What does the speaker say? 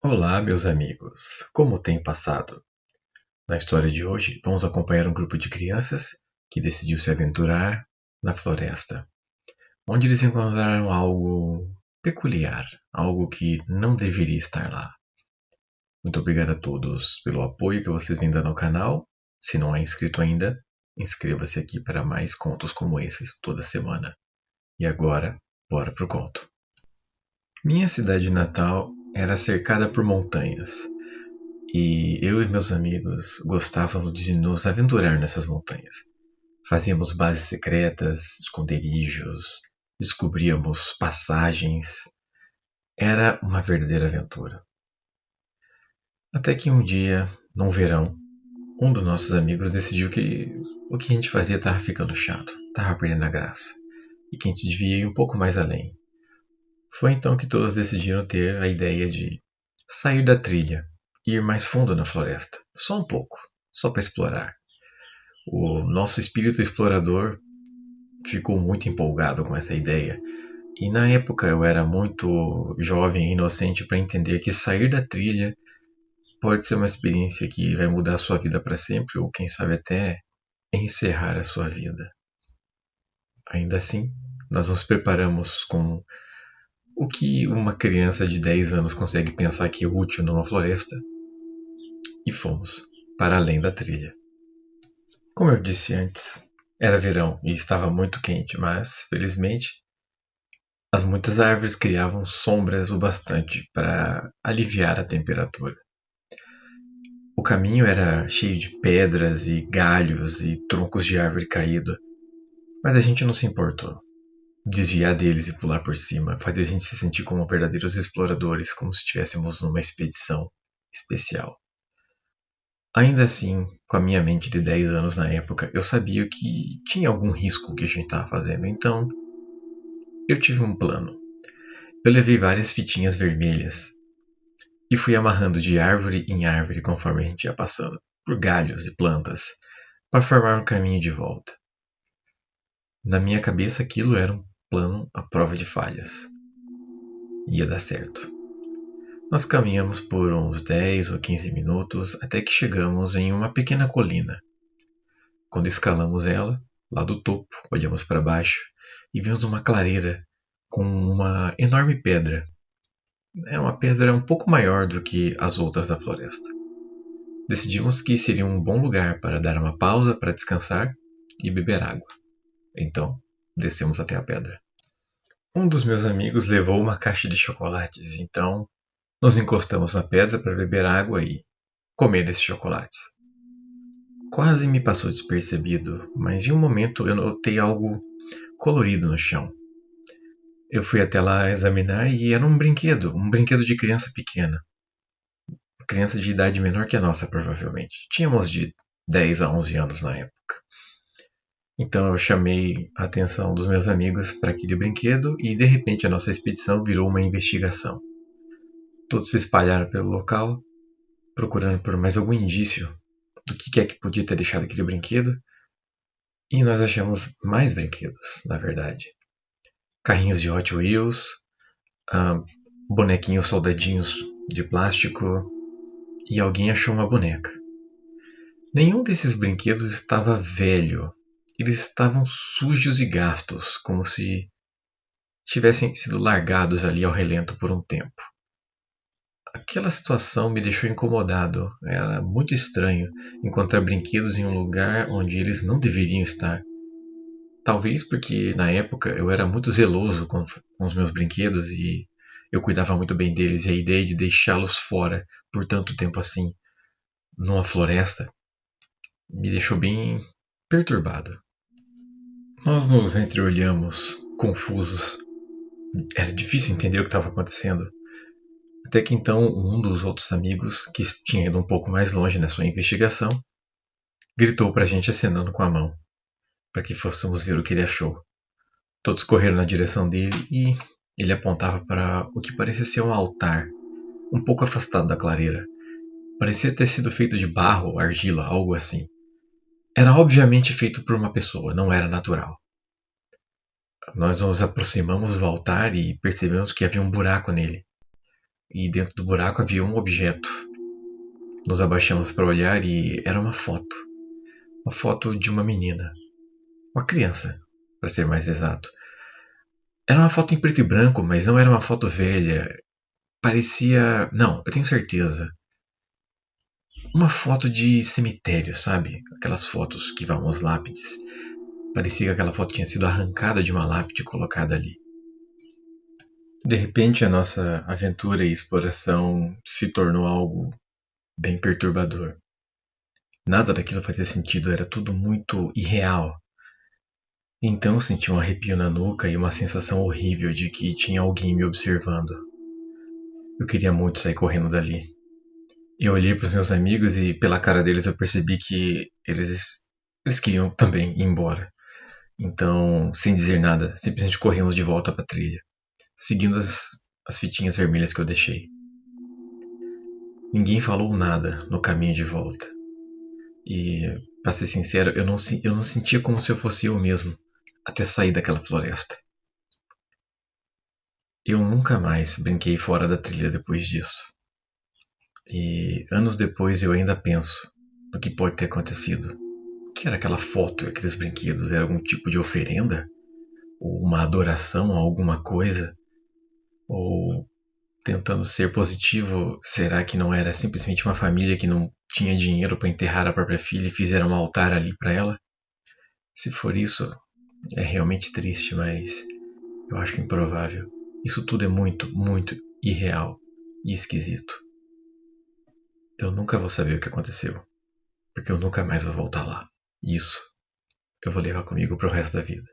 Olá, meus amigos! Como tem passado? Na história de hoje, vamos acompanhar um grupo de crianças que decidiu se aventurar na floresta, onde eles encontraram algo peculiar, algo que não deveria estar lá. Muito obrigado a todos pelo apoio que vocês vêm dando ao canal. Se não é inscrito ainda, inscreva-se aqui para mais contos como esses toda semana. E agora, bora pro conto. Minha cidade natal era cercada por montanhas. E eu e meus amigos gostávamos de nos aventurar nessas montanhas. Fazíamos bases secretas, esconderijos, descobríamos passagens. Era uma verdadeira aventura. Até que um dia, num verão, um dos nossos amigos decidiu que o que a gente fazia estava ficando chato, estava perdendo a graça, e que a gente devia ir um pouco mais além. Foi então que todos decidiram ter a ideia de sair da trilha e ir mais fundo na floresta, só um pouco, só para explorar. O nosso espírito explorador ficou muito empolgado com essa ideia. E na época eu era muito jovem e inocente para entender que sair da trilha pode ser uma experiência que vai mudar a sua vida para sempre, ou quem sabe até encerrar a sua vida. Ainda assim, nós nos preparamos com o que uma criança de 10 anos consegue pensar que é útil numa floresta e fomos para além da trilha. Como eu disse antes, era verão e estava muito quente, mas, felizmente, as muitas árvores criavam sombras o bastante para aliviar a temperatura. O caminho era cheio de pedras e galhos e troncos de árvore caída, mas a gente não se importou. Desviar deles e pular por cima fazia a gente se sentir como verdadeiros exploradores, como se estivéssemos numa expedição especial. Ainda assim, com a minha mente de 10 anos na época, eu sabia que tinha algum risco que a gente estava fazendo, então eu tive um plano. Eu levei várias fitinhas vermelhas e fui amarrando de árvore em árvore conforme a gente ia passando, por galhos e plantas, para formar um caminho de volta. Na minha cabeça aquilo era um plano à prova de falhas. Ia dar certo. Nós caminhamos por uns 10 ou 15 minutos até que chegamos em uma pequena colina. Quando escalamos ela, lá do topo, olhamos para baixo e vimos uma clareira com uma enorme pedra. É uma pedra um pouco maior do que as outras da floresta. Decidimos que seria um bom lugar para dar uma pausa para descansar e beber água. Então, descemos até a pedra. Um dos meus amigos levou uma caixa de chocolates, então nos encostamos na pedra para beber água e comer esses chocolates. Quase me passou despercebido, mas em um momento eu notei algo colorido no chão. Eu fui até lá examinar e era um brinquedo de criança pequena. Criança de idade menor que a nossa, provavelmente. Tínhamos de 10 a 11 anos na época. Então eu chamei a atenção dos meus amigos para aquele brinquedo e de repente a nossa expedição virou uma investigação. Todos se espalharam pelo local, procurando por mais algum indício do que é que podia ter deixado aquele brinquedo. E nós achamos mais brinquedos, na verdade. Carrinhos de Hot Wheels, bonequinhos soldadinhos de plástico e alguém achou uma boneca. Nenhum desses brinquedos estava velho. Eles estavam sujos e gastos, como se tivessem sido largados ali ao relento por um tempo. Aquela situação me deixou incomodado. Era muito estranho encontrar brinquedos em um lugar onde eles não deveriam estar. Talvez porque na época eu era muito zeloso com os meus brinquedos e eu cuidava muito bem deles, e a ideia de deixá-los fora por tanto tempo assim, numa floresta, me deixou bem perturbado. Nós nos entreolhamos, confusos. Era difícil entender o que estava acontecendo. Até que então um dos outros amigos, que tinha ido um pouco mais longe na sua investigação, gritou para a gente acenando com a mão, para que fôssemos ver o que ele achou. Todos correram na direção dele e ele apontava para o que parecia ser um altar, um pouco afastado da clareira. Parecia ter sido feito de barro ou argila, algo assim. Era obviamente feito por uma pessoa, não era natural. Nós nos aproximamos do altar e percebemos que havia um buraco nele. e dentro do buraco havia um objeto. Nos abaixamos para olhar e era uma foto. Uma foto de uma menina. Uma criança, para ser mais exato. Era uma foto em preto e branco, mas não era uma foto velha. Parecia. Não, eu tenho certeza. Uma foto de cemitério, sabe? Aquelas fotos que vão às lápides. Parecia que aquela foto tinha sido arrancada de uma lápide e colocada ali. De repente, a nossa aventura e exploração se tornou algo bem perturbador. Nada daquilo fazia sentido, era tudo muito irreal. Então eu senti um arrepio na nuca e uma sensação horrível de que tinha alguém me observando. Eu queria muito sair correndo dali. Eu olhei para os meus amigos e pela cara deles eu percebi que eles queriam também ir embora. Então, sem dizer nada, simplesmente corremos de volta para a trilha, seguindo as fitinhas vermelhas que eu deixei. Ninguém falou nada no caminho de volta. E, para ser sincero, eu não sentia como se eu fosse eu mesmo, até sair daquela floresta. Eu nunca mais brinquei fora da trilha depois disso. E anos depois eu ainda penso no que pode ter acontecido. O que era aquela foto e aqueles brinquedos? Era algum tipo de oferenda? Ou uma adoração a alguma coisa? Ou, tentando ser positivo, será que não era simplesmente uma família que não tinha dinheiro para enterrar a própria filha e fizeram um altar ali para ela? Se for isso, é realmente triste, mas eu acho improvável. Isso tudo é muito, muito irreal e esquisito. Eu nunca vou saber o que aconteceu, porque eu nunca mais vou voltar lá. Isso eu vou levar comigo pro resto da vida.